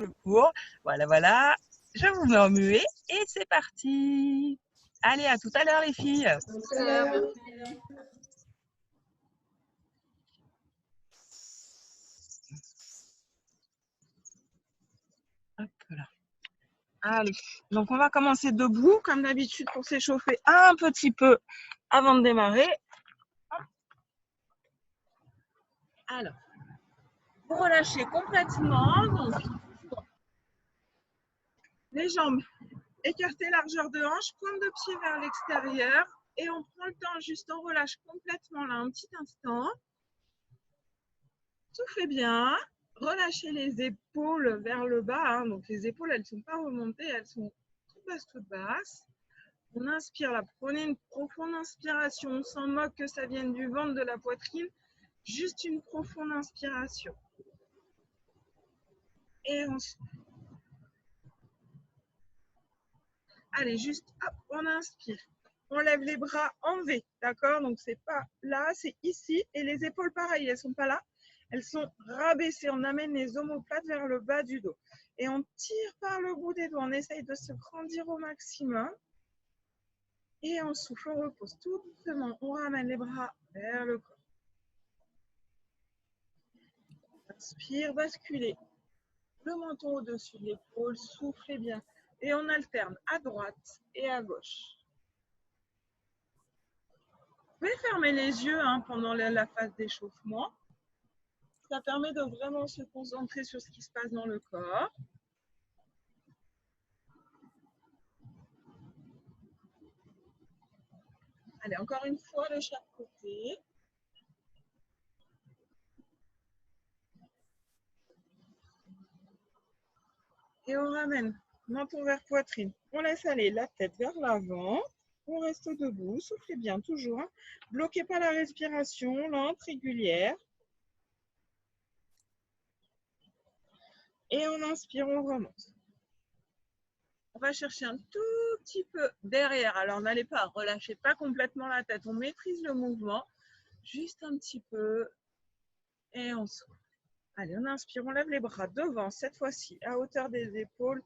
le cours. Voilà, voilà. Je vous mets en muet et c'est parti. Allez, à tout à l'heure les filles. Hop là. Allez, donc on va commencer debout comme d'habitude pour s'échauffer un petit peu avant de démarrer. Alors, vous relâchez complètement. Donc, les jambes écartées, largeur de hanche, pointe de pied vers l'extérieur. Et on prend le temps, juste on relâche complètement là un petit instant. Soufflez bien. Relâchez les épaules vers le bas. Hein. Donc les épaules, elles ne sont pas remontées, elles sont toutes basses, toutes basses. On inspire là, prenez une profonde inspiration. On s'en moque que ça vienne du ventre, de la poitrine. Juste une profonde inspiration. Et on souffle. Allez, juste, hop, on inspire. On lève les bras en V, d'accord? Donc, c'est pas là, c'est ici. Et les épaules, pareil, elles sont pas là. Elles sont rabaissées. On amène les omoplates vers le bas du dos. Et on tire par le bout des doigts. On essaye de se grandir au maximum. Et on souffle, on repose tout doucement. On ramène les bras vers le corps. Inspire, basculez le menton au-dessus de l'épaule. Soufflez bien. Et on alterne à droite et à gauche. Vous pouvez fermer les yeux pendant la phase d'échauffement. Ça permet de vraiment se concentrer sur ce qui se passe dans le corps. Allez, encore une fois de chaque côté. Et on ramène menton vers poitrine. On laisse aller la tête vers l'avant. On reste debout. Soufflez bien toujours. Bloquez pas la respiration, lente, régulière. Et on inspire, on remonte. On va chercher un tout petit peu derrière. Alors, n'allez pas, relâchez pas complètement la tête. On maîtrise le mouvement. Juste un petit peu. Et on souffle. Allez, on inspire, on lève les bras devant, cette fois-ci, à hauteur des épaules.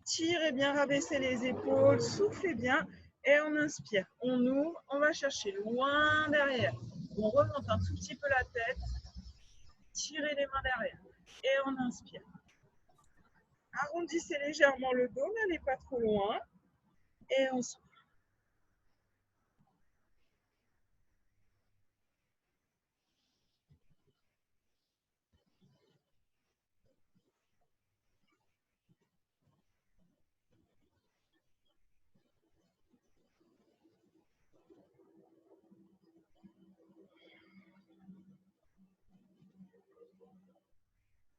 Tirez bien, rabaissez les épaules, soufflez bien. Et on inspire, on ouvre, on va chercher loin derrière. On remonte un tout petit peu la tête. Tirez les mains derrière. Et on inspire. Arrondissez légèrement le dos, n'allez pas trop loin. Et on souffle.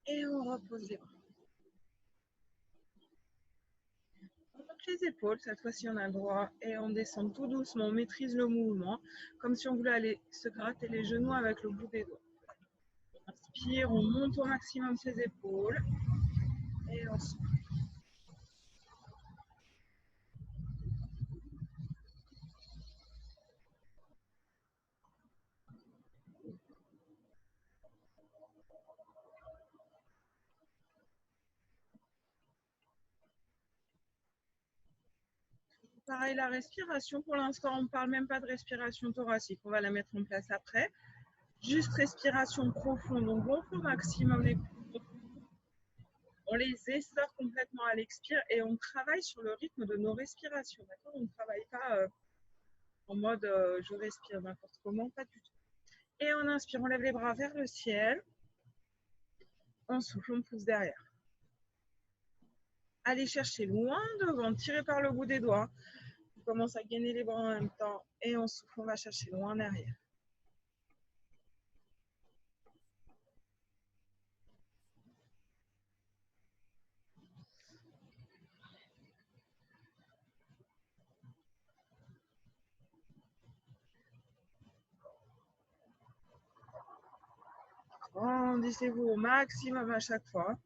Et on repose les bras. On monte les épaules, cette fois-ci on a le droit. Et on descend tout doucement, on maîtrise le mouvement. Comme si on voulait aller se gratter les genoux avec le bout des doigts. Inspire, on monte au maximum ses épaules. Et on souffle. Pareil, la respiration, pour l'instant, on ne parle même pas de respiration thoracique. On va la mettre en place après. Juste respiration profonde. On gonfle au maximum les poumons. On les essore complètement à l'expire et on travaille sur le rythme de nos respirations. D'accord? On ne travaille pas en mode je respire n'importe comment, pas du tout. Et on inspire, on lève les bras vers le ciel. On souffle, on pousse derrière. Allez chercher loin devant, tirez par le bout des doigts. On commence à gainer les bras en même temps et on souffle, on va chercher loin derrière. Grandissez-vous au maximum à chaque fois.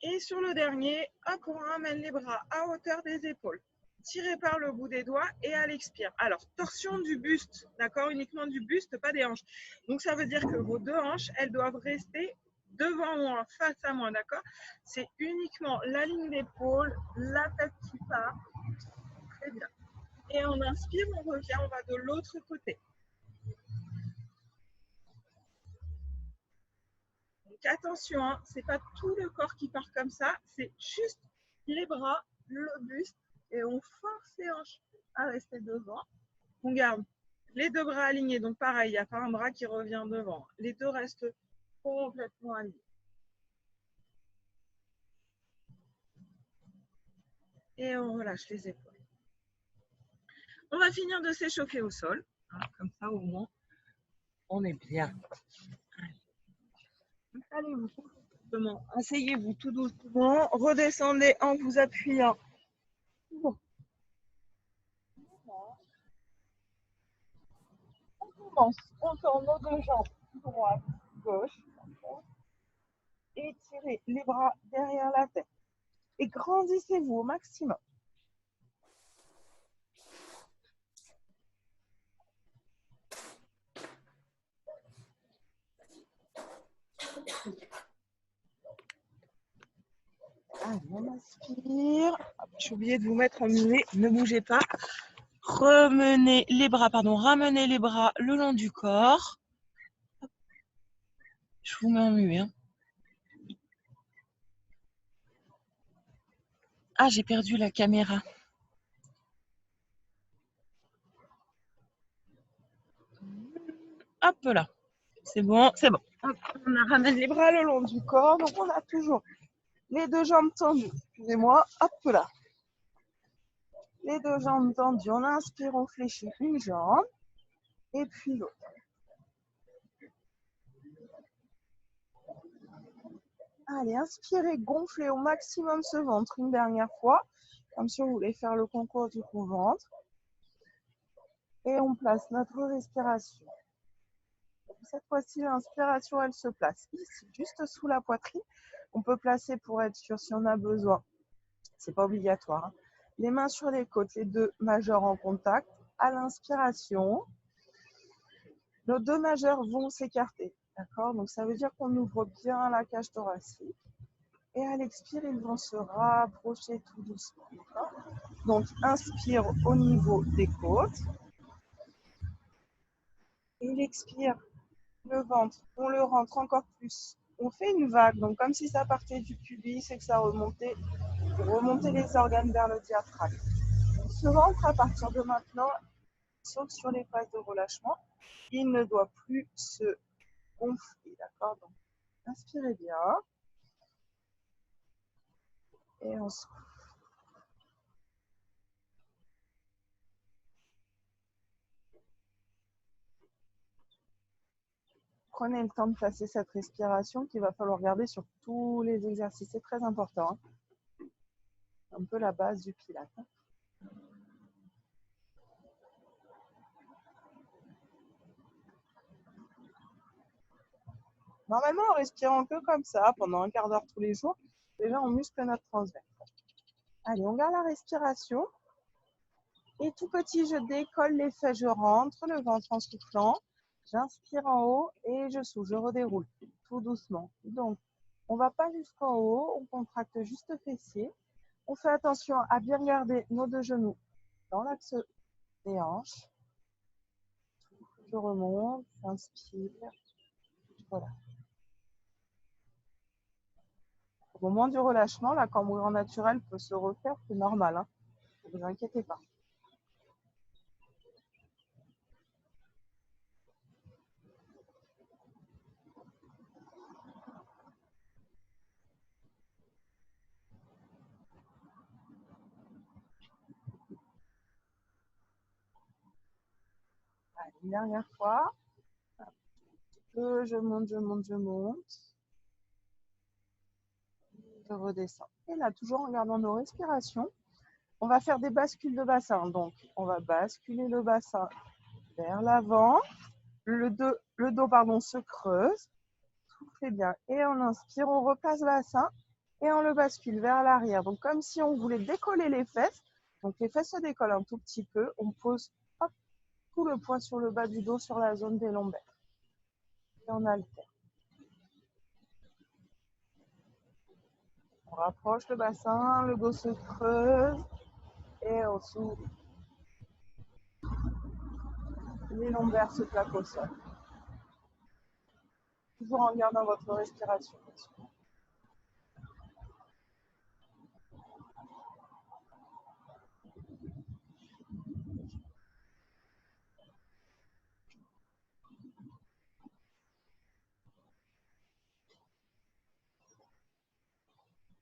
Et sur le dernier, hop, on ramène les bras à hauteur des épaules. tirez par le bout des doigts et à l'expire. Alors, torsion du buste, d'accord? Uniquement du buste, pas des hanches. Donc, ça veut dire que vos deux hanches, elles doivent rester devant moi, face à moi, d'accord? C'est uniquement la ligne d'épaule, la tête qui part. Très bien. Et on inspire, on revient, on va de l'autre côté. Donc, attention, hein, c'est pas tout le corps qui part comme ça, c'est juste les bras, le buste, et on force les hanches à rester devant. On garde les deux bras alignés, donc pareil, il n'y a pas un bras qui revient devant. Les deux restent complètement alignés. Et on relâche les épaules. On va finir de s'échauffer au sol. Comme ça, au moins, on est bien. Allez-vous tout doucement. Asseyez-vous tout doucement. Redescendez en vous appuyant. Bon. On commence. On tourne nos deux jambes, droite, gauche. Étirez les bras derrière la tête. Et grandissez-vous au maximum. Allez, on inspire. J'ai oublié de vous mettre en muet. Ne bougez pas. Ramenez les bras le long du corps. Je vous mets en muet. Hein. Ah, j'ai perdu la caméra. Hop là. C'est bon, c'est bon. Hop, on ramène les bras le long du corps. Donc, on a toujours les deux jambes tendues. Excusez-moi. Hop là. Les deux jambes tendues. On inspire, on fléchit une jambe. Et puis l'autre. Allez, inspirez, gonflez au maximum ce ventre une dernière fois. Comme si on voulait faire le concours du gros ventre. Et on place notre respiration. Cette fois-ci, l'inspiration, elle se place ici, juste sous la poitrine. On peut placer pour être sûr si on a besoin. C'est pas obligatoire. Hein. Les mains sur les côtes, les deux majeurs en contact. À l'inspiration, nos deux majeurs vont s'écarter. D'accord? Donc, ça veut dire qu'on ouvre bien la cage thoracique. Et à l'expire, ils vont se rapprocher tout doucement. Donc, inspire au niveau des côtes. Et l'expire, le ventre, on le rentre encore plus. On fait une vague, donc comme si ça partait du pubis et que ça remontait les organes vers le diaphragme. Ce ventre, à partir de maintenant, sauf sur les phases de relâchement, il ne doit plus se gonfler. D'accord? Donc, inspirez bien. Et on souffle. Prenez le temps de placer cette respiration qu'il va falloir garder sur tous les exercices. C'est très important. Hein. Un peu la base du pilate. Hein. Normalement, en respirant que comme ça, pendant un quart d'heure tous les jours, déjà on muscle notre transverse. Allez, on garde la respiration. Et tout petit, je décolle les fesses, je rentre le ventre en soufflant. J'inspire en haut et je souffle, je redéroule tout doucement. Donc, on ne va pas jusqu'en haut, on contracte juste fessier. On fait attention à bien garder nos deux genoux dans l'axe des hanches. Je remonte, j'inspire, voilà. Au moment du relâchement, la cambrure naturelle peut se refaire, c'est normal. Hein. Ne vous inquiétez pas. Allez, une dernière fois. Je monte. Je redescends. Et là, toujours en gardant nos respirations, on va faire des bascules de bassin. Donc, on va basculer le bassin vers l'avant. Le dos se creuse. Soufflez bien. Et on inspire, on repasse le bassin et on le bascule vers l'arrière. Donc, comme si on voulait décoller les fesses, Donc les fesses se décollent un tout petit peu. On pose hop, tout le poids sur le bas du dos, sur la zone des lombaires. Et on alterne. On rapproche le bassin, le dos se creuse et on s'ouvre. Les lombaires se plaquent au sol. Toujours en gardant votre respiration.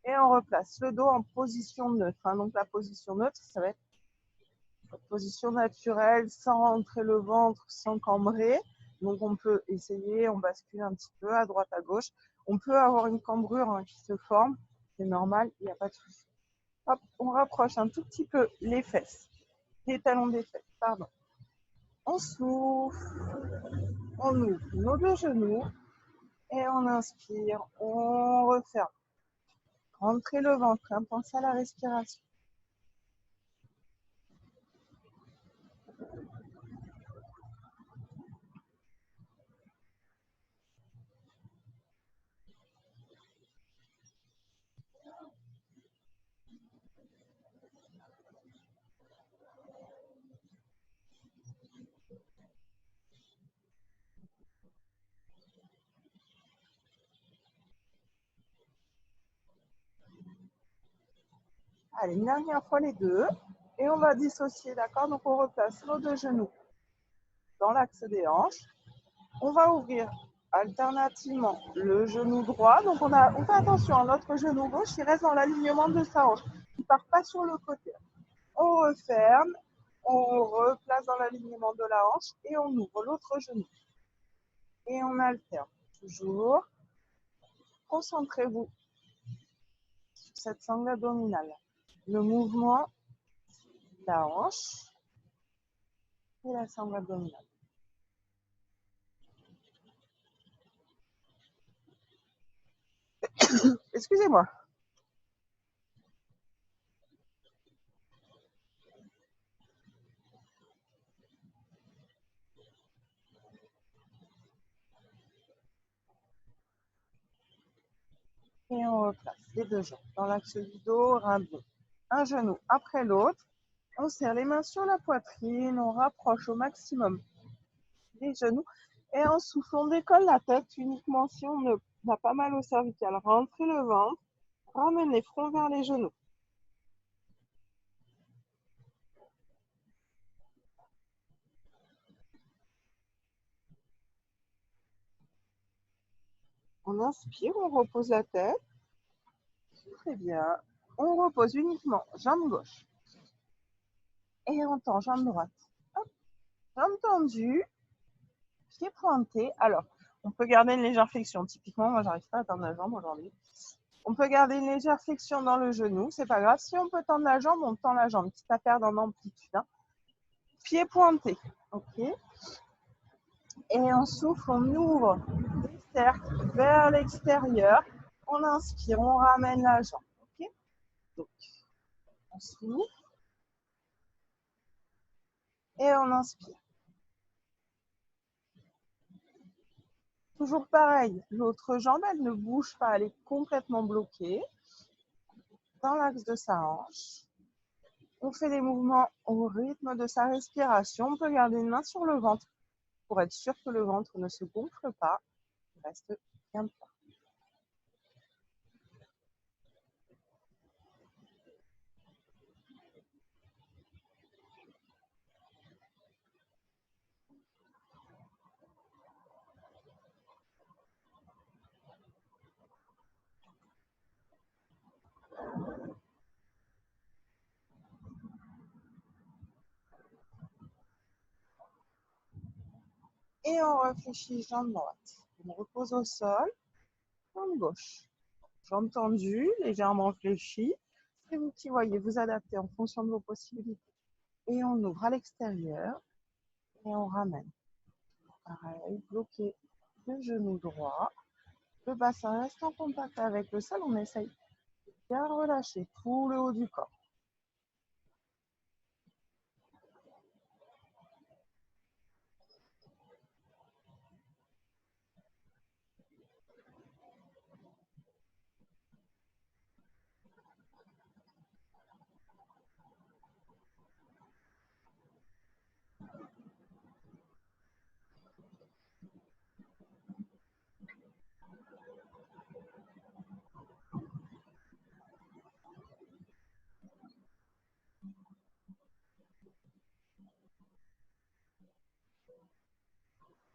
Et on replace le dos en position neutre. Donc la position neutre, ça va être votre position naturelle, sans rentrer le ventre, sans cambrer. Donc on peut essayer, on bascule un petit peu à droite, à gauche. On peut avoir une cambrure qui se forme, c'est normal, il n'y a pas de souci. Hop, on rapproche un tout petit peu les fesses, les talons des fesses, pardon. On souffle, on ouvre nos deux genoux et on inspire, on referme. Rentrez le ventre, pensez à la respiration. Allez, une dernière fois les deux. Et on va dissocier, d'accord? Donc on replace nos deux genoux dans l'axe des hanches. On va ouvrir alternativement le genou droit. Donc on fait attention, notre genou gauche, il reste dans l'alignement de sa hanche. Il ne part pas sur le côté. On referme, on replace dans l'alignement de la hanche et on ouvre l'autre genou. Et on alterne. Toujours. Concentrez-vous sur cette sangle abdominale. Le mouvement de la hanche et la sangle abdominale. Excusez-moi. Et on replace les deux jambes dans l'axe du dos, rimbaud. Un genou après l'autre. On serre les mains sur la poitrine, on rapproche au maximum les genoux. Et en souffle, on décolle la tête uniquement si on a pas mal au cervical. Rentrez le ventre, ramène les fronts vers les genoux. On inspire, on repose la tête. Très bien. On repose uniquement jambe gauche. Et on tend jambe droite. Hop. Jambe tendue, pied pointé. Alors, on peut garder une légère flexion. Typiquement, moi, j'arrive pas à tendre la jambe aujourd'hui. On peut garder une légère flexion dans le genou, c'est pas grave. Si on peut tendre la jambe, on tend la jambe, quitte à perdre en amplitude. Pied pointé, ok. Et on souffle, on ouvre des cercles vers l'extérieur. On inspire, on ramène la jambe, ok. Donc, on souffle et on inspire. Toujours pareil, l'autre jambe, elle ne bouge pas, elle est complètement bloquée dans l'axe de sa hanche. On fait des mouvements au rythme de sa respiration. On peut garder une main sur le ventre pour être sûr que le ventre ne se gonfle pas. Il reste bien plat. Et on réfléchit, jambe droite. On repose au sol, jambe gauche. Jambe tendue, légèrement fléchie. C'est vous qui voyez, vous adaptez en fonction de vos possibilités. Et on ouvre à l'extérieur et on ramène. Pareil, bloqué le genou droit. Le bassin reste en contact avec le sol. On essaye de bien relâcher tout le haut du corps.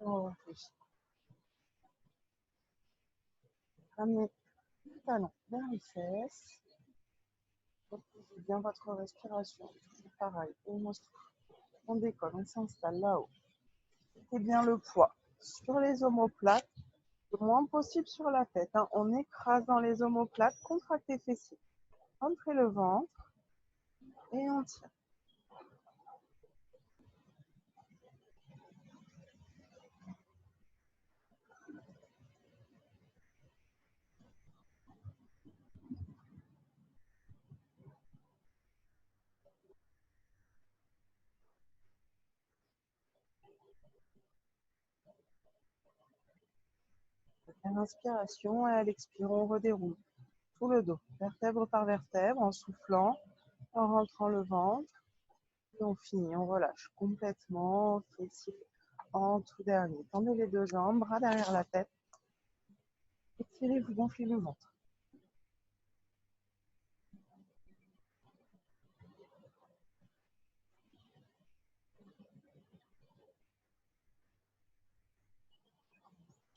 On réfléchit. Ramenez le talon vers les fesses. Reposez bien votre respiration. Toujours pareil. On décolle, on s'installe là-haut. Mettez bien le poids sur les omoplates, le moins possible sur la tête. Hein. On écrase dans les omoplates, contractez fessiers. Entrez le ventre et on tire. Inspiration et à l'expire, on redéroule tout le dos, vertèbre par vertèbre, en soufflant, en rentrant le ventre. Et on finit, on relâche complètement, fessiers en tout dernier. Tendez les deux jambes, bras derrière la tête. Étirez, vous gonflez le ventre.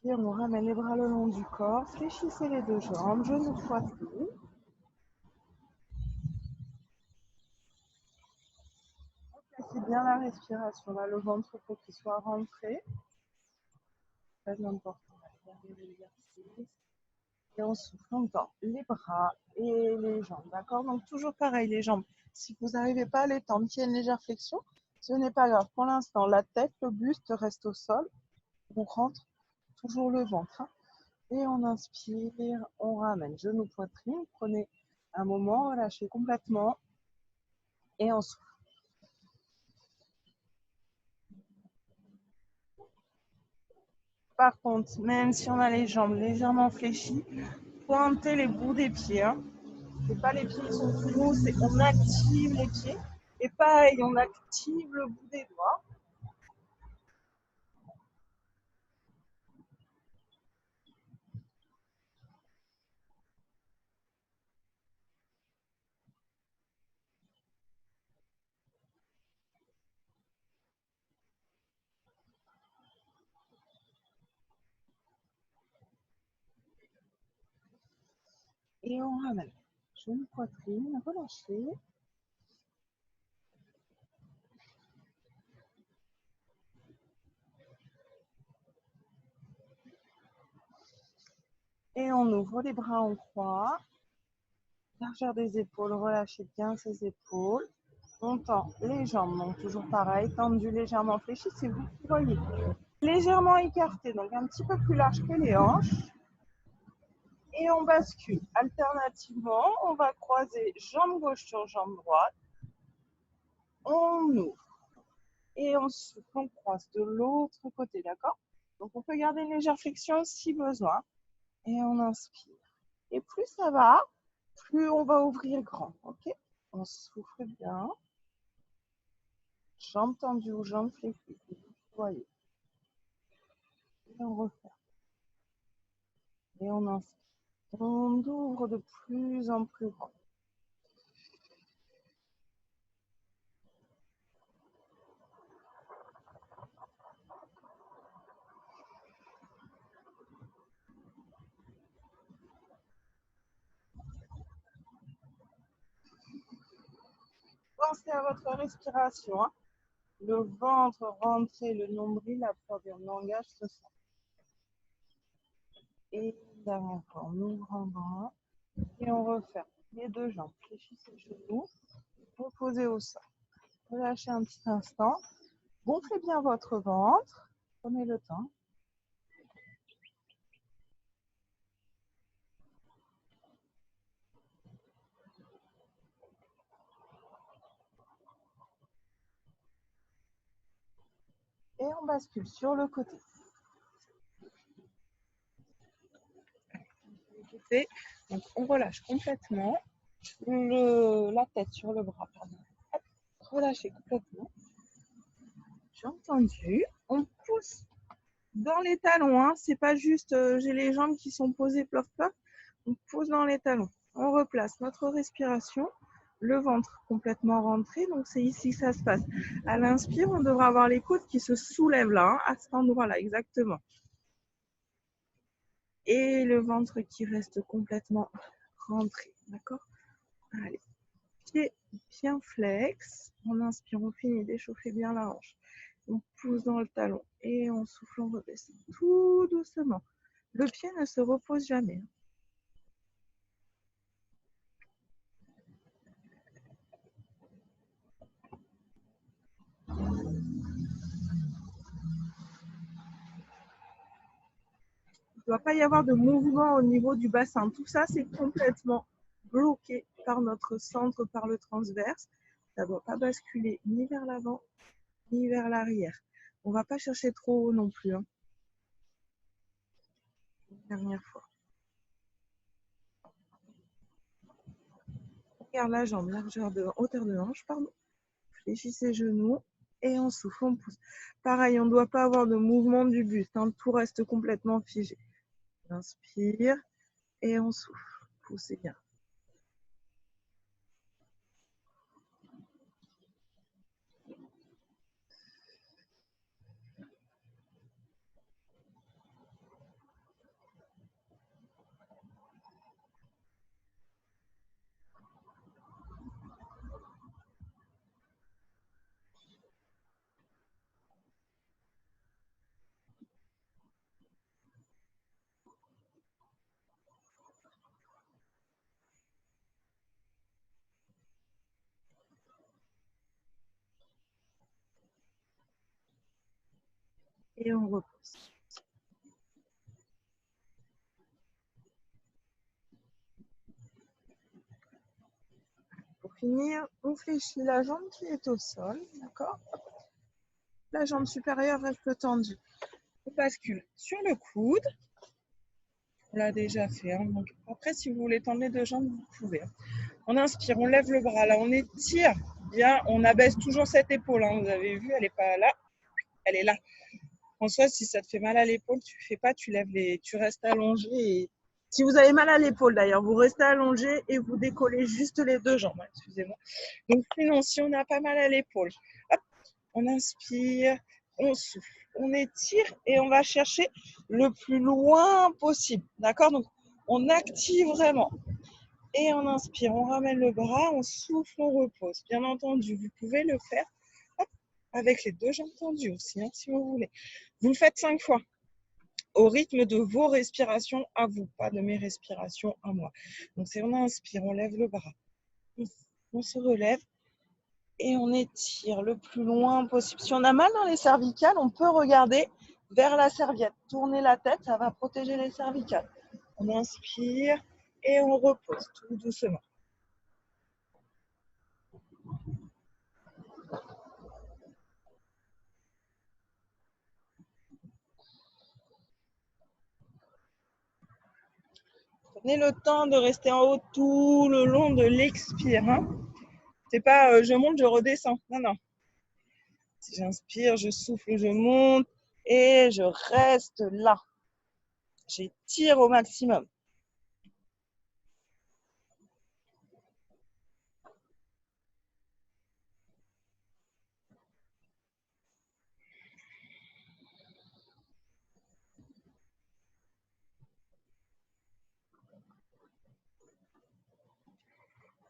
Et on ramène les bras le long du corps, fléchissez les deux jambes, genoux, poitrine. Placez bien la respiration, là, le ventre faut qu'il soit rentré. Très important, regardez l'exercice. Et on souffle longtemps les bras et les jambes, d'accord? Donc toujours pareil, les jambes. Si vous n'arrivez pas à les tendre, qu'il y a une légère flexion, ce n'est pas grave. Pour l'instant, la tête, le buste reste au sol. On rentre toujours le ventre. Hein. Et on inspire, on ramène genou, poitrine. Prenez un moment, relâchez complètement. Et on souffle. Par contre, même si on a les jambes légèrement fléchies, pointez les bouts des pieds. Hein. C'est pas les pieds qui sont plus hauts, c'est on active les pieds. Et pareil, on active le bout des doigts. Et on ramène. Genou, poitrine, relâchez. Et on ouvre les bras en croix. Largeur des épaules, relâchez bien ces épaules. On tend les jambes, donc toujours pareil, tendu légèrement fléchi, si vous voyez. Légèrement écarté, donc un petit peu plus large que les hanches. Et on bascule. Alternativement, on va croiser jambe gauche sur jambe droite. On ouvre. Et on croise de l'autre côté, d'accord? Donc on peut garder une légère flexion si besoin. Et on inspire. Et plus ça va, plus on va ouvrir grand, ok? On souffle bien. Jambes tendues ou jambes fléchies, vous voyez. Et on referme. Et on inspire. On ouvre de plus en plus grand. Pensez à votre respiration. Hein. Le ventre rentré, le nombril, la poitrine, langage se sent. Et dernière fois, on ouvre en grand. Et on referme. Les deux jambes, fléchissez les genoux, reposez au sol. Relâchez un petit instant. Gonflez bien votre ventre. Prenez le temps. Et on bascule sur le côté. Donc on relâche complètement la tête sur le bras. Pardon. Relâchez complètement. J'ai entendu. On pousse dans les talons. Hein. C'est pas juste j'ai les jambes qui sont posées plof plof. On pousse dans les talons. On replace notre respiration. le ventre complètement rentré. Donc, c'est ici que ça se passe. À l'inspire, on devra avoir les côtes qui se soulèvent là, hein, à cet endroit-là, exactement. Et le ventre qui reste complètement rentré. D'accord? Allez. Pied bien flex. On inspire, on finit d'échauffer bien la hanche. On pousse dans le talon et on souffle, on redescend tout doucement. Le pied ne se repose jamais. Il ne doit pas y avoir de mouvement au niveau du bassin. Tout ça, c'est complètement bloqué par notre centre, par le transverse. Ça ne doit pas basculer ni vers l'avant, ni vers l'arrière. On ne va pas chercher trop haut non plus. Hein. Dernière fois. Regarde la jambe, largeur de hauteur de hanche, pardon. Fléchis ses genoux et on souffle, on pousse. Pareil, on ne doit pas avoir de mouvement du buste. Hein. Tout reste complètement figé. On inspire et on souffle. Poussez bien. Et on repose. Pour finir, on fléchit la jambe qui est au sol, d'accord? La jambe supérieure reste tendue. On bascule sur le coude. On l'a déjà fait. Hein. Donc après, si vous voulez tendre les deux jambes, vous pouvez. On inspire, on lève le bras. Là, on étire bien. On abaisse toujours cette épaule. Hein. Vous avez vu, elle n'est pas là. Elle est là. Françoise, si ça te fait mal à l'épaule, tu fais pas, tu restes allongé. Et... Si vous avez mal à l'épaule d'ailleurs, vous restez allongé et vous décollez juste les deux jambes. Excusez-moi. Donc sinon, si on n'a pas mal à l'épaule, on inspire, on souffle, on étire et on va chercher le plus loin possible. D'accord? Donc on active vraiment. Et on inspire, on ramène le bras, on souffle, on repose. Bien entendu, vous pouvez le faire avec les deux jambes tendues aussi, hein, si vous voulez. Vous le faites 5 fois au rythme de vos respirations à vous, pas de mes respirations à moi. Donc, c'est on inspire, on lève le bras, on se relève et on étire le plus loin possible. Si on a mal dans les cervicales, on peut regarder vers la serviette. Tourner la tête, ça va protéger les cervicales. On inspire et on repose tout doucement. Prenez le temps de rester en haut tout le long de l'expire. Hein. C'est pas je monte, je redescends. Non, non. Si j'inspire, je souffle, je monte et je reste là. J'étire au maximum.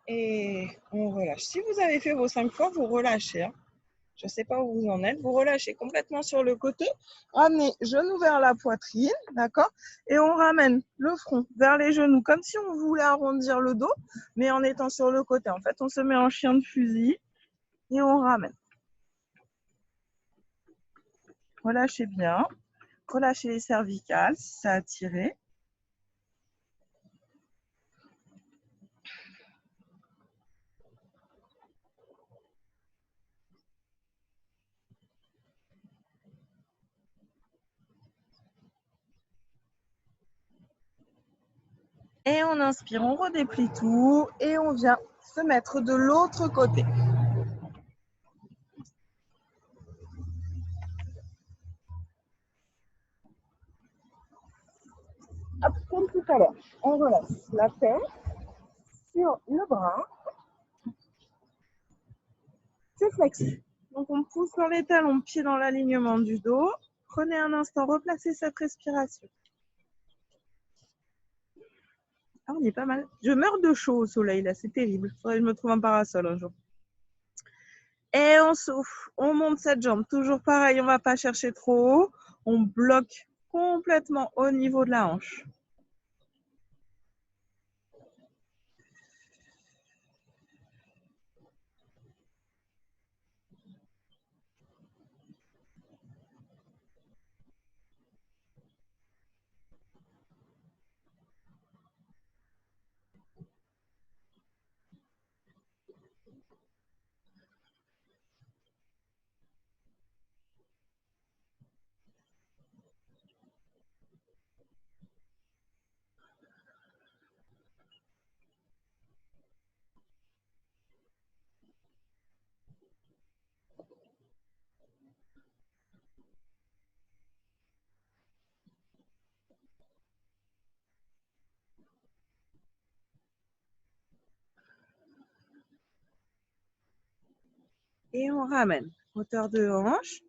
Et on relâche. Si vous avez fait vos 5 fois, vous relâchez. Hein. Je ne sais pas où vous en êtes. Vous relâchez complètement sur le côté. Ramenez genoux vers la poitrine, d'accord? Et on ramène le front vers les genoux, comme si on voulait arrondir le dos, mais en étant sur le côté. En fait, on se met en chien de fusil et on ramène. Relâchez bien. Relâchez les cervicales si ça a tiré. Et on inspire, on redéplie tout et on vient se mettre de l'autre côté. Hop, comme tout à l'heure, on relâche la tête sur le bras. C'est flex. Donc, on pousse dans les talons, pieds dans l'alignement du dos. Prenez un instant, replacez cette respiration. Ah, on est pas mal. Je meurs de chaud au soleil, là, c'est terrible. Faudrait que je me trouve un parasol un jour. Et on souffle, on monte cette jambe. Toujours pareil, on ne va pas chercher trop haut. On bloque complètement au niveau de la hanche. Et on ramène. Hauteur de hanche.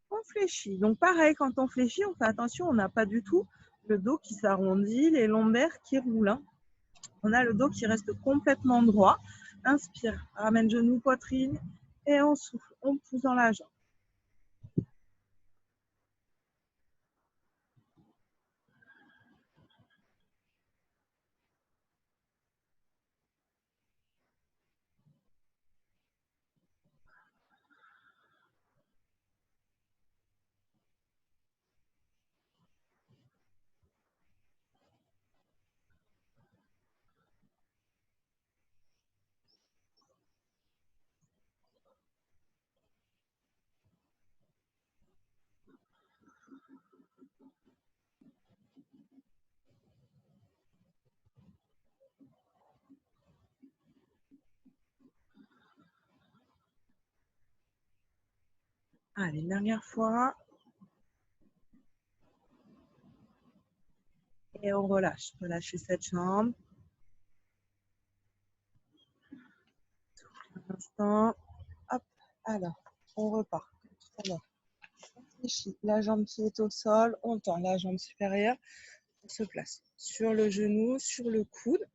On fléchit. Donc pareil, quand on fléchit, on fait attention, on n'a pas du tout le dos qui s'arrondit, les lombaires qui roulent. Hein. On a le dos qui reste complètement droit. Inspire, ramène genou, poitrine et on souffle. On pousse dans la jambe. Allez, une dernière fois. Et on relâche. Relâchez cette jambe. Un instant. Hop. Alors, on repart. Tout à l'heure. On fléchit la jambe qui est au sol. On tend la jambe supérieure. On se place sur le genou, sur le coude.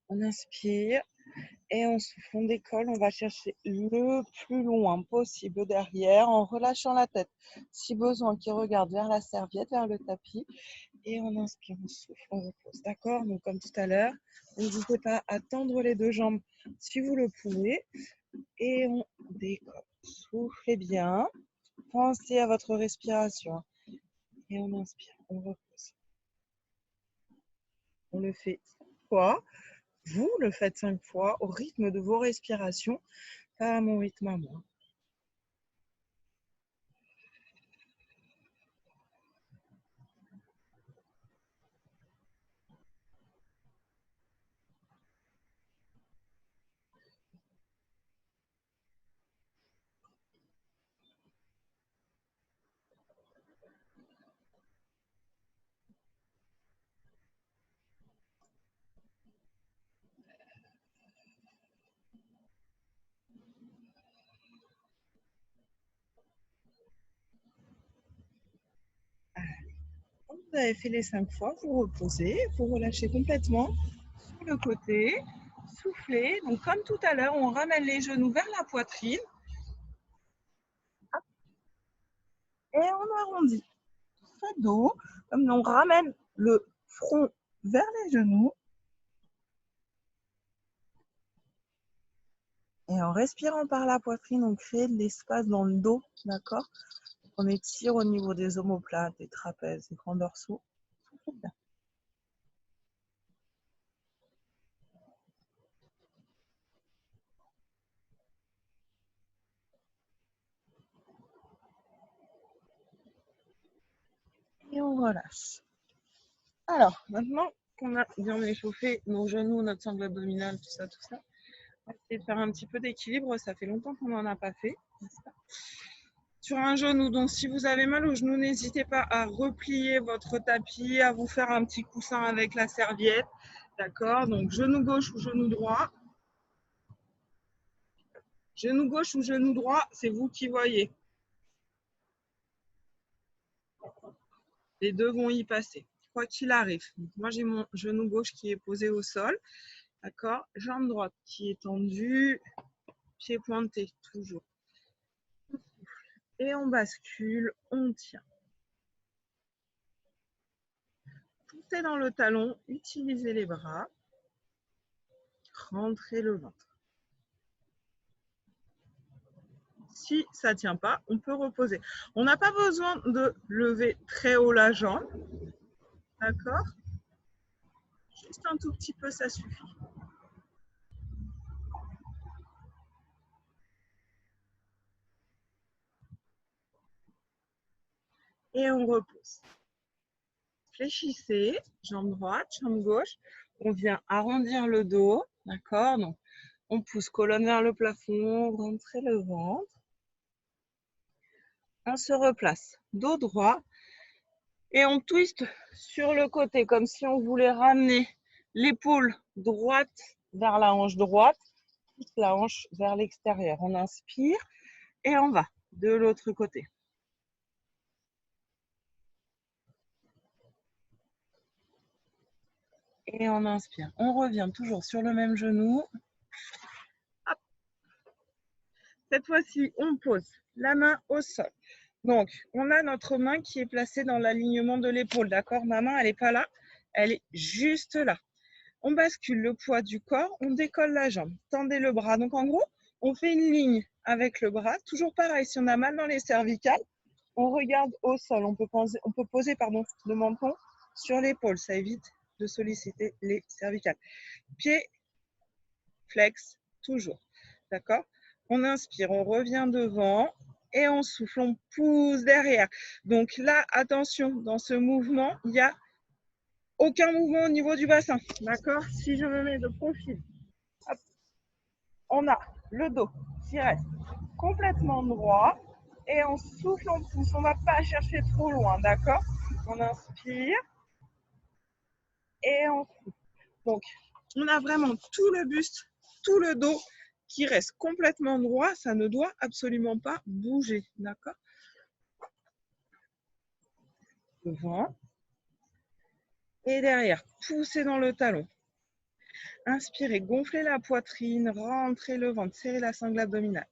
On inspire. Et on souffle, on décolle, on va chercher le plus loin possible derrière en relâchant la tête. Si besoin, qui regarde vers la serviette, vers le tapis. Et on inspire, on souffle, on repose. D'accord? Donc comme tout à l'heure, n'hésitez pas à tendre les deux jambes si vous le pouvez. Et on décolle. Soufflez bien. Pensez à votre respiration. Et on inspire, on repose. On le fait 5 fois. Vous le faites 5 fois au rythme de vos respirations, pas à mon rythme à moi. Quand vous avez fait les 5 fois, vous reposez, vous relâchez complètement sur le côté, soufflez. Donc comme tout à l'heure, on ramène les genoux vers la poitrine et on arrondit. Très dos, comme on ramène le front vers les genoux. Et en respirant par la poitrine, on crée de l'espace dans le dos, d'accord? On étire au niveau des omoplates, des trapèzes, des grands dorsaux. Bien. Et on relâche. Alors, maintenant qu'on a bien échauffé nos genoux, notre sangle abdominale, tout ça, on va essayer de faire un petit peu d'équilibre. Ça fait longtemps qu'on n'en a pas fait. Sur un genou, donc si vous avez mal au genou, n'hésitez pas à replier votre tapis, à vous faire un petit coussin avec la serviette. D'accord? Donc genou gauche ou genou droit. Genou gauche ou genou droit, c'est vous qui voyez. Les deux vont y passer, quoi qu'il arrive. Moi, j'ai mon genou gauche qui est posé au sol. D'accord? Jambe droite qui est tendue, pied pointé, toujours. Et on bascule, on tient. Poussez dans le talon, utilisez les bras. Rentrez le ventre. Si ça ne tient pas, on peut reposer. On n'a pas besoin de lever très haut la jambe. D'accord? Juste un tout petit peu, ça suffit. Et on repose. Fléchissez, jambe droite, jambe gauche. On vient arrondir le dos. D'accord? Donc, on pousse colonne vers le plafond, rentrez le ventre. On se replace, dos droit. Et on twist sur le côté, comme si on voulait ramener l'épaule droite vers la hanche droite, la hanche vers l'extérieur. On inspire et on va de l'autre côté. Et on inspire. On revient toujours sur le même genou. Hop. Cette fois-ci, on pose la main au sol. Donc, on a notre main qui est placée dans l'alignement de l'épaule. D'accord? Ma main, elle n'est pas là. Elle est juste là. On bascule le poids du corps. On décolle la jambe. Tendez le bras. Donc, en gros, on fait une ligne avec le bras. Toujours pareil, si on a mal dans les cervicales, on regarde au sol. On peut poser le menton sur l'épaule. Ça évite de solliciter les cervicales. Pied, flex, toujours. D'accord? On inspire, on revient devant et on souffle, on pousse derrière. Donc là, attention, dans ce mouvement, il n'y a aucun mouvement au niveau du bassin. D'accord? Si je me mets de profil, hop, on a le dos qui reste complètement droit et on souffle, on pousse. On ne va pas chercher trop loin. D'accord? On inspire et on souffle. Donc, on a vraiment tout le buste, tout le dos qui reste complètement droit. Ça ne doit absolument pas bouger. D'accord? Devant et derrière. Poussez dans le talon. Inspirez, gonflez la poitrine, rentrez le ventre, serrez la sangle abdominale.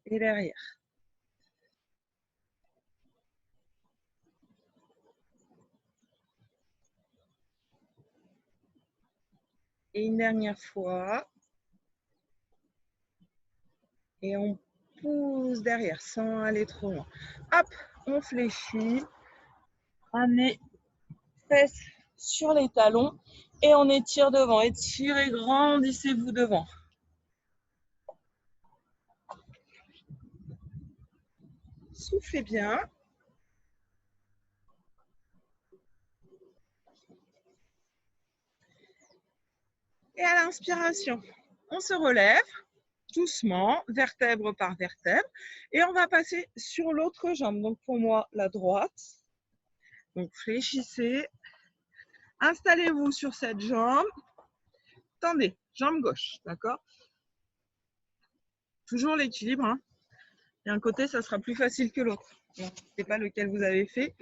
Et derrière. Et une dernière fois. Et on pousse derrière sans aller trop loin. Hop, on fléchit. Amenez fesses sur les talons et on étire devant. Étirez, grandissez-vous devant. Soufflez bien. Et à l'inspiration, on se relève doucement, vertèbre par vertèbre. Et on va passer sur l'autre jambe. Donc pour moi, la droite. Donc fléchissez. Installez-vous sur cette jambe. Tendez, jambe gauche, d'accord? Toujours l'équilibre. Hein. Et un côté, ça sera plus facile que l'autre. Je ne sais pas lequel vous avez fait.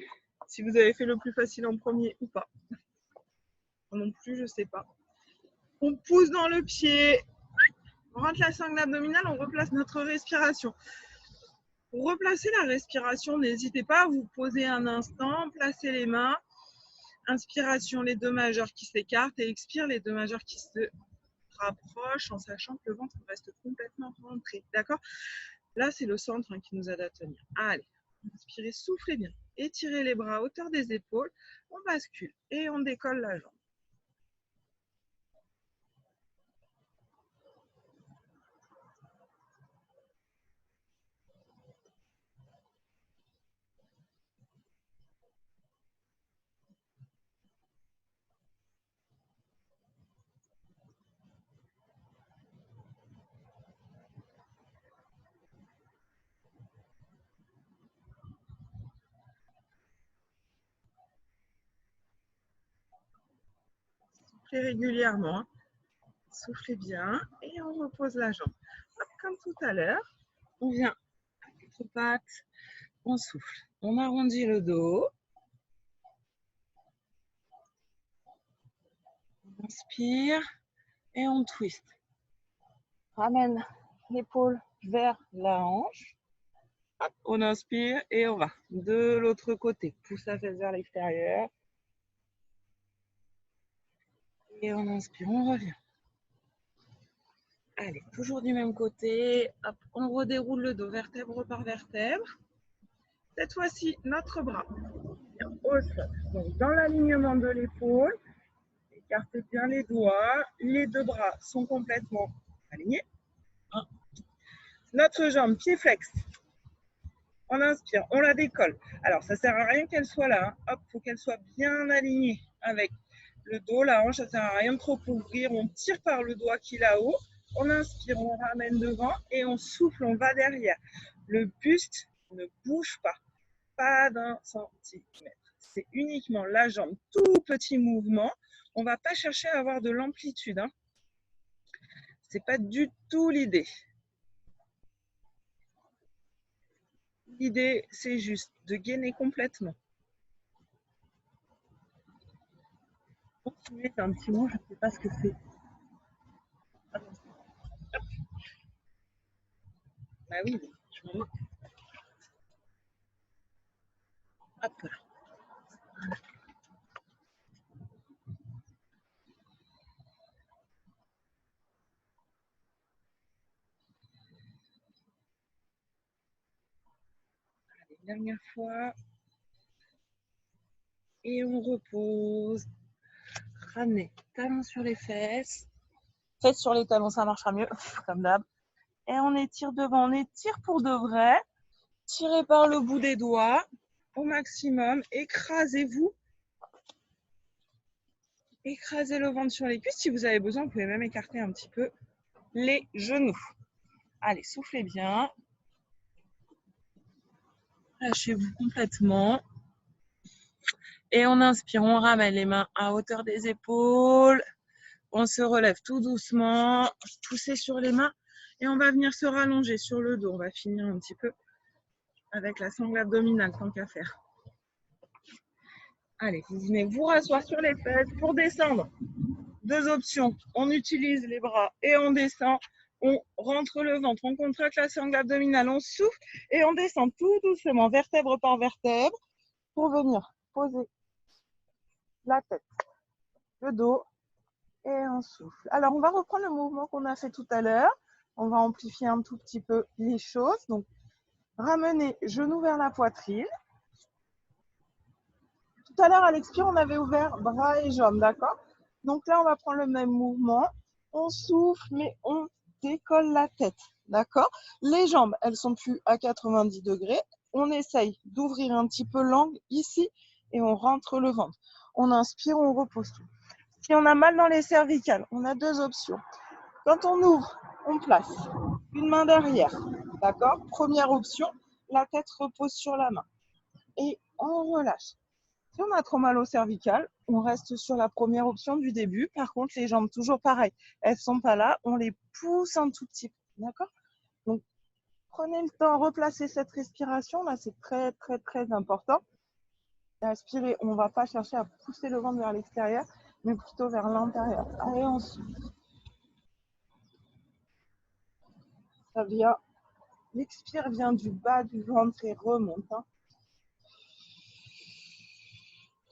Si vous avez fait le plus facile en premier ou pas. Non plus, je ne sais pas. On pousse dans le pied. On rentre la sangle abdominale, on replace notre respiration. Pour replacer la respiration, n'hésitez pas à vous poser un instant, placez les mains. Inspiration, les deux majeurs qui s'écartent et expire, les deux majeurs qui se rapprochent en sachant que le ventre reste complètement rentré. D'accord? Là, c'est le centre qui nous aide à tenir. Allez, inspirez, soufflez bien. Étirez les bras à hauteur des épaules. On bascule et on décolle la jambe. Soufflez régulièrement. Soufflez bien et on repose la jambe. Hop, comme tout à l'heure, on vient à quatre pattes, on souffle, on arrondit le dos, on inspire et on twist. Ramène l'épaule vers la hanche. Hop, on inspire et on va de l'autre côté. Pousse la fesse vers l'extérieur. Et on inspire, on revient. Allez, toujours du même côté. Hop, on redéroule le dos vertèbre par vertèbre. Cette fois-ci, notre bras au sol. Donc, dans l'alignement de l'épaule, écartez bien les doigts. Les deux bras sont complètement alignés. Notre jambe, pied flex. On inspire, on la décolle. Alors, ça ne sert à rien qu'elle soit là. Hop, il faut qu'elle soit bien alignée avec le dos, la hanche. Ça ne sert à rien de trop ouvrir. On tire par le doigt qui est là-haut. On inspire, on ramène devant et on souffle, on va derrière. Le buste ne bouge pas, pas d'un centimètre. C'est uniquement la jambe, tout petit mouvement. On ne va pas chercher à avoir de l'amplitude. Hein. Ce n'est pas du tout l'idée. L'idée, c'est juste de gainer complètement. Continuez, c'est un petit mot, je ne sais pas ce que c'est. Bah oui, je me... Hop là. Allez, dernière fois. Et on repose. Ramenez talons sur les fesses. Faites sur les talons, ça marchera mieux, comme d'hab. Et on étire devant, on étire pour de vrai. Tirez par le bout des doigts au maximum. Écrasez-vous. Écrasez le ventre sur les cuisses. Si vous avez besoin, vous pouvez même écarter un petit peu les genoux. Allez, soufflez bien. Lâchez-vous complètement. Et on inspire, on ramène les mains à hauteur des épaules. On se relève tout doucement. Poussez sur les mains. Et on va venir se rallonger sur le dos. On va finir un petit peu avec la sangle abdominale, tant qu'à faire. Allez, vous venez vous rasseoir sur les fesses pour descendre. Deux options. On utilise les bras et on descend. On rentre le ventre, on contracte la sangle abdominale, on souffle et on descend tout doucement, vertèbre par vertèbre, pour venir poser la tête, le dos et on souffle. Alors, on va reprendre le mouvement qu'on a fait tout à l'heure. On va amplifier un tout petit peu les choses. Donc, ramenez genoux vers la poitrine. Tout à l'heure, à l'expire, on avait ouvert bras et jambes, d'accord? Donc là, on va prendre le même mouvement. On souffle, mais on décolle la tête, d'accord? Les jambes, elles sont plus à 90 degrés. On essaye d'ouvrir un petit peu l'angle ici et on rentre le ventre. On inspire, on repose tout. Si on a mal dans les cervicales, on a deux options. Quand on ouvre, on place une main derrière, d'accord? Première option, la tête repose sur la main et on relâche. Si on a trop mal au cervical, on reste sur la première option du début. Par contre, les jambes, toujours pareil, elles ne sont pas là, on les pousse un tout petit peu, d'accord? Donc, prenez le temps, replacez cette respiration, là, c'est très, très, très important. Inspirez, on ne va pas chercher à pousser le ventre vers l'extérieur, mais plutôt vers l'intérieur. Allez, on souffle. Ça vient, l'expire vient du bas du ventre et remonte. Hein.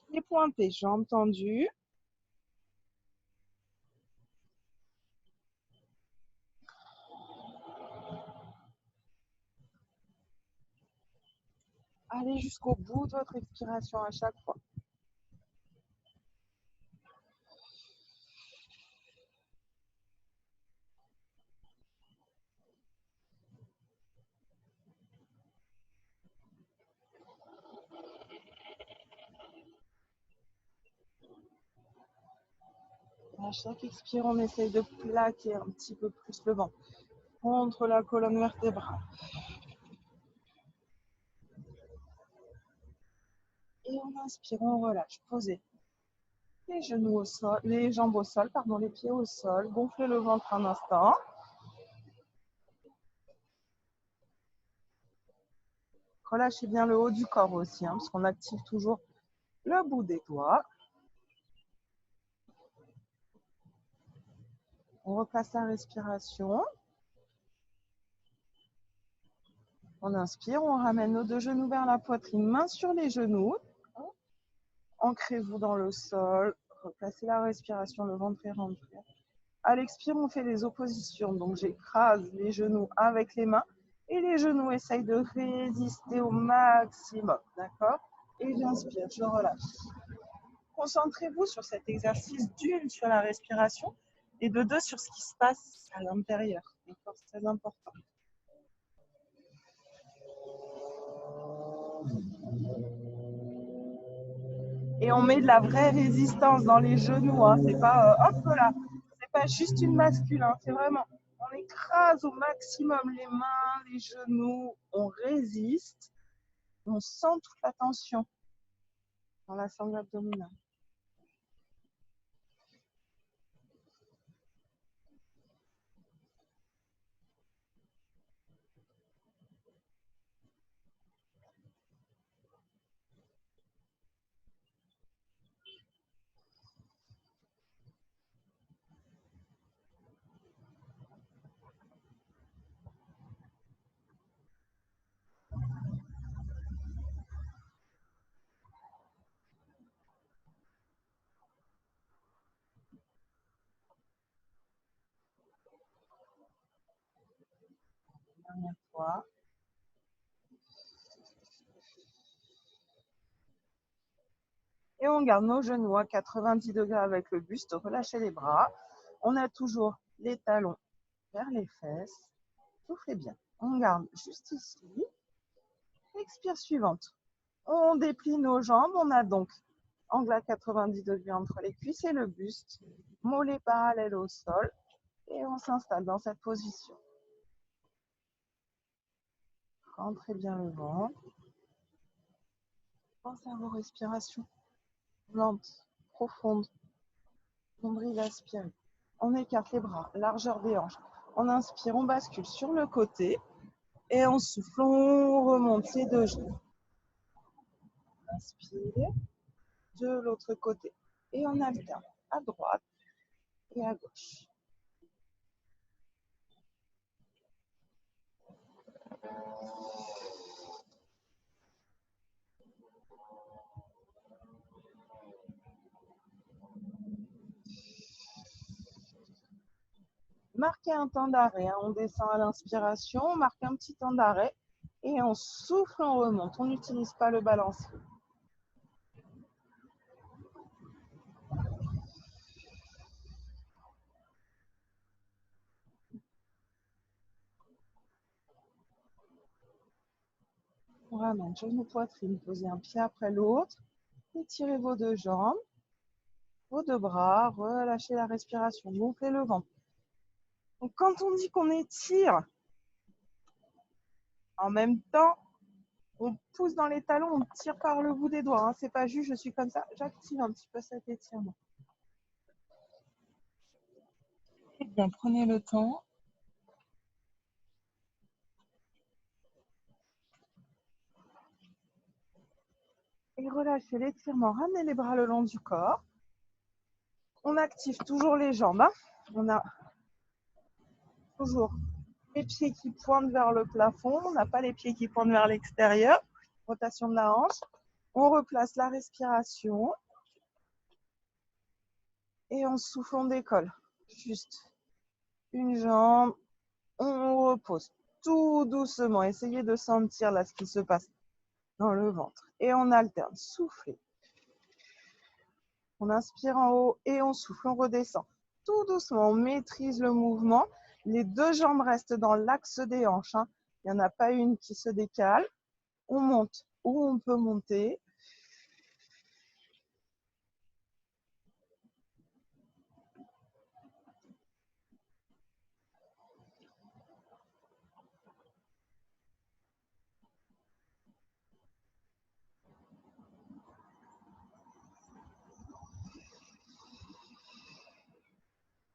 Les pointés, jambes tendues. Allez jusqu'au bout de votre expiration à chaque fois. À chaque expire, on essaye de plaquer un petit peu plus le ventre contre la colonne vertébrale. Et on inspire, on relâche. Posez les genoux au sol, les jambes au sol, pardon, les pieds au sol. Gonflez le ventre un instant. Relâchez bien le haut du corps aussi, hein, parce qu'on active toujours le bout des doigts. On repasse la respiration. On inspire, on ramène nos deux genoux vers la poitrine, main sur les genoux. Ancrez-vous dans le sol. Replacez la respiration, le ventre est rentré. À l'expire, on fait les oppositions. Donc, j'écrase les genoux avec les mains et les genoux essayent de résister au maximum. D'accord? Et j'inspire, je relâche. Concentrez-vous sur cet exercice d'une, sur la respiration et de deux, sur ce qui se passe à l'intérieur. D'accord? C'est très important. Et on met de la vraie résistance dans les genoux. Hein. C'est pas hop là. C'est pas juste une bascule. Hein. C'est vraiment, on écrase au maximum les mains, les genoux. On résiste. On sent toute la tension dans la sangle abdominale. Dernière fois. Et on garde nos genoux à 90 degrés avec le buste. Relâchez les bras. On a toujours les talons vers les fesses. Soufflez bien. On garde juste ici. Expire suivante. On déplie nos jambes. On a donc angle à 90 degrés entre les cuisses et le buste. Mollets parallèles au sol. Et on s'installe dans cette position. Rentrez bien le ventre. Pensez à vos respirations. Lentes, profondes. Nombril aspiré. On écarte les bras, largeur des hanches. On inspire, on bascule sur le côté. Et on souffle, on remonte les deux genoux. Inspire. De l'autre côté. Et on alterne à droite et à gauche. Marquez un temps d'arrêt. Hein. On descend à l'inspiration, on marque un petit temps d'arrêt et on souffle, on remonte. On n'utilise pas le balancier. On ramène genou poitrine, posez un pied après l'autre. Étirez vos deux jambes, vos deux bras, relâchez la respiration, gonflez le ventre. Donc, quand on dit qu'on étire, en même temps, on pousse dans les talons, on tire par le bout des doigts. Hein. C'est pas juste, je suis comme ça, j'active un petit peu cet étirement. Et bien, prenez le temps. Et relâchez l'étirement, ramenez les bras le long du corps. On active toujours les jambes. Hein. On a toujours les pieds qui pointent vers le plafond. On n'a pas les pieds qui pointent vers l'extérieur. Rotation de la hanche. On replace la respiration. Et on souffle, on décolle. Juste une jambe. On repose tout doucement. Essayez de sentir là ce qui se passe dans le ventre. Et on alterne. Soufflez. On inspire en haut et on souffle. On redescend. Tout doucement, on maîtrise le mouvement. Les deux jambes restent dans l'axe des hanches. Hein. Il n'y en a pas une qui se décale. On monte où on peut monter.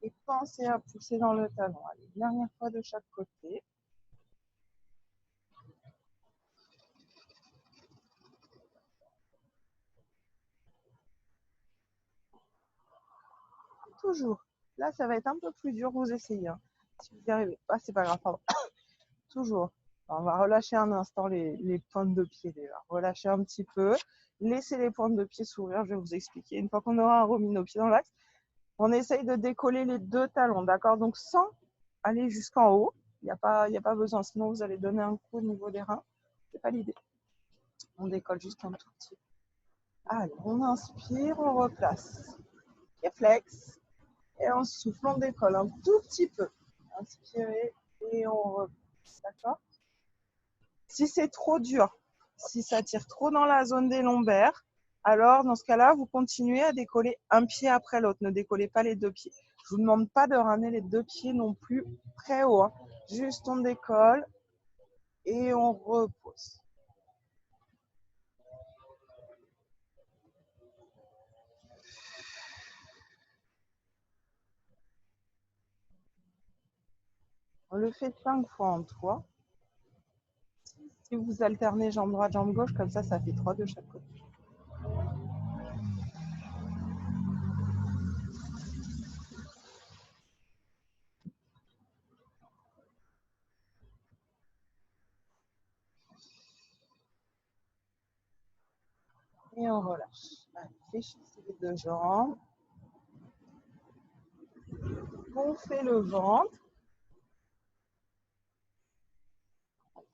Et pensez à pousser dans le talon. Allez, dernière fois de chaque côté. toujours. Là, ça va être un peu plus dur, vous essayez. Hein. Si vous n'y arrivez pas, c'est pas grave. Pardon. Toujours. On va relâcher un instant les pointes de pied déjà. Relâchez un petit peu. Laissez les pointes de pied s'ouvrir. Je vais vous expliquer. Une fois qu'on aura remis nos pieds dans l'axe, on essaye de décoller les deux talons. D'accord? Donc, sans aller jusqu'en haut. Il n'y a pas besoin. Sinon, vous allez donner un coup au niveau des reins. C'est pas l'idée. On décolle juste un tout petit peu. Allez, on inspire, on replace. Et flex. Et on souffle, on décolle un tout petit peu. Inspirez et on replace. D'accord? Si c'est trop dur, si ça tire trop dans la zone des lombaires, alors dans ce cas-là, vous continuez à décoller un pied après l'autre. Ne décollez pas les deux pieds. Je ne vous demande pas de ramener les deux pieds non plus très haut. Hein. Juste on décolle et on repose. On le fait 5 fois en 3. Si vous alternez jambe droite, jambe gauche, comme ça fait 3 de chaque côté. Et on relâche. Allez, fléchissez les deux jambes. Gonflez le ventre.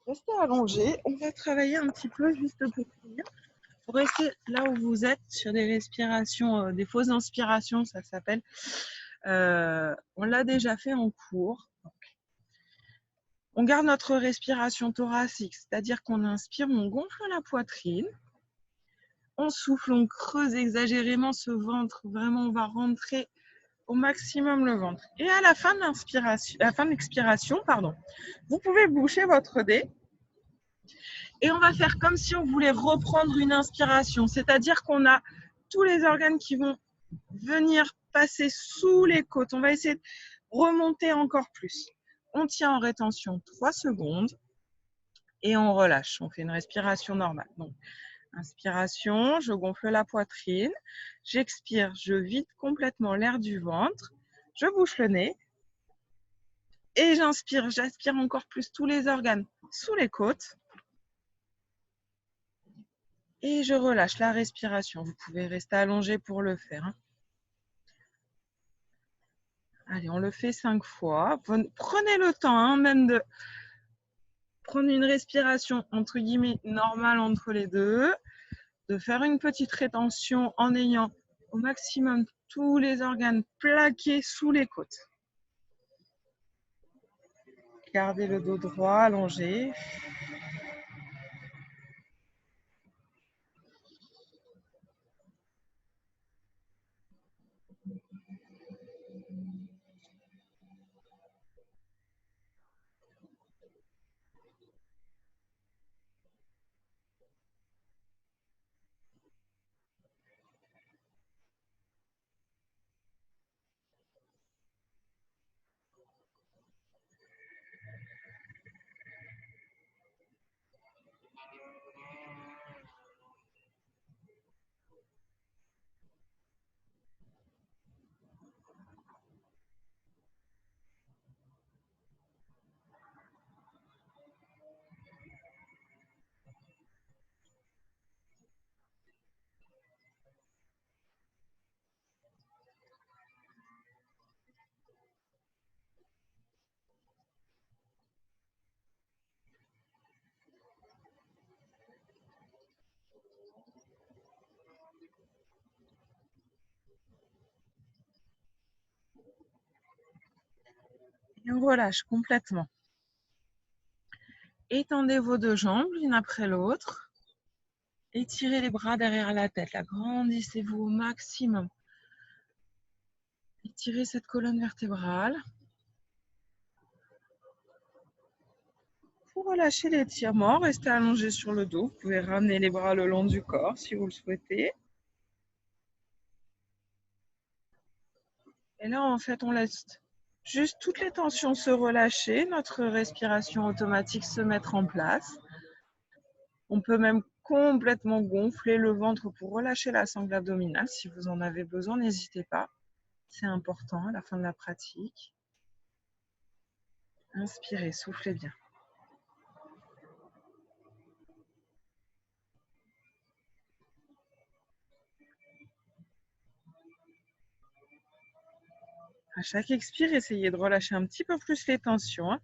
Restez allongé. On va travailler un petit peu juste pour finir. Pour rester là où vous êtes, sur des respirations, des fausses inspirations, ça s'appelle. On l'a déjà fait en cours. On garde notre respiration thoracique, c'est-à-dire qu'on inspire, on gonfle la poitrine. On souffle, on creuse exagérément ce ventre. Vraiment, on va rentrer au maximum le ventre. Et à la fin de l'expiration, vous pouvez boucher votre nez. Et on va faire comme si on voulait reprendre une inspiration. C'est-à-dire qu'on a tous les organes qui vont venir passer sous les côtes. On va essayer de remonter encore plus. On tient en rétention 3 secondes et on relâche. On fait une respiration normale. Donc, inspiration, je gonfle la poitrine. J'expire, je vide complètement l'air du ventre. Je bouche le nez. Et j'inspire, j'aspire encore plus tous les organes sous les côtes. Et je relâche la respiration. Vous pouvez rester allongé pour le faire. Allez, on le fait 5 fois. Prenez le temps, même de prendre une respiration entre guillemets normale entre les deux, de faire une petite rétention en ayant au maximum tous les organes plaqués sous les côtes. Gardez le dos droit, allongé. Et on relâche complètement. Étendez vos deux jambes l'une après l'autre. Étirez les bras derrière la tête. Agrandissez-vous au maximum. Étirez cette colonne vertébrale. Pour relâcher l'étirement, restez allongé sur le dos. Vous pouvez ramener les bras le long du corps si vous le souhaitez. Et là, en fait, on laisse juste toutes les tensions se relâcher, notre respiration automatique se mettre en place. On peut même complètement gonfler le ventre pour relâcher la sangle abdominale. Si vous en avez besoin, n'hésitez pas. C'est important à la fin de la pratique. Inspirez, soufflez bien. À chaque expire, essayez de relâcher un petit peu plus les tensions, hein.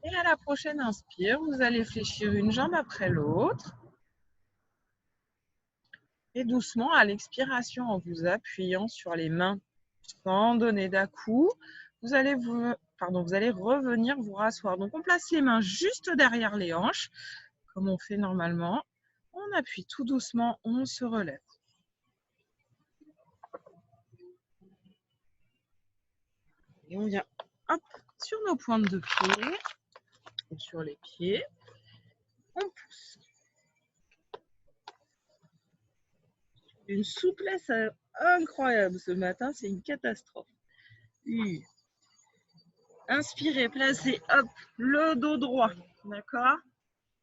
Et à la prochaine inspire, vous allez fléchir une jambe après l'autre. Et doucement, à l'expiration, en vous appuyant sur les mains sans donner d'à-coup, vous allez revenir vous rasseoir. Donc, on place les mains juste derrière les hanches, comme on fait normalement. On appuie tout doucement, on se relève. Et on vient, hop, sur nos pointes de pied, ou sur les pieds, on pousse. Une souplesse incroyable ce matin, c'est une catastrophe. Inspirez, placez, hop, le dos droit, d'accord?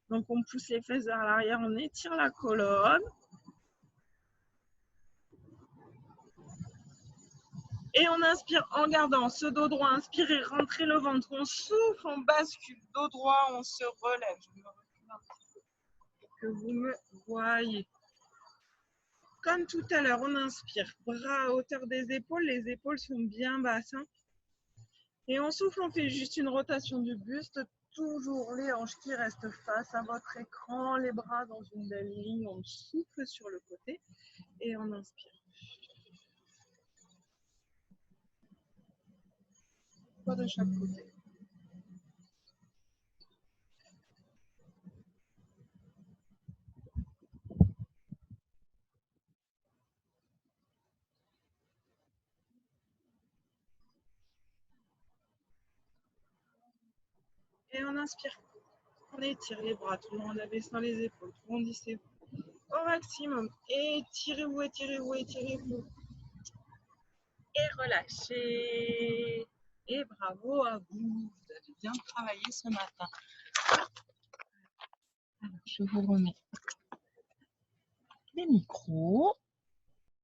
Donc on pousse les fesses vers l'arrière, on étire la colonne. Et on inspire en gardant ce dos droit, inspirez, rentrez le ventre, on souffle, on bascule, dos droit, on se relève. Je me recule un petit peu pour que vous me voyez. Comme tout à l'heure, on inspire, bras à hauteur des épaules, les épaules sont bien basses. Hein. Et on souffle, on fait juste une rotation du buste, toujours les hanches qui restent face à votre écran, les bras dans une belle ligne, on souffle sur le côté et on inspire. Pas de chaque côté. Et on inspire. On étire les bras, tout le monde abaissant les épaules, grandissez-vous au maximum. Étirez-vous, étirez-vous, étirez-vous. Et relâchez. Et bravo à vous. Vous avez bien travaillé ce matin. Alors, je vous remets les micros.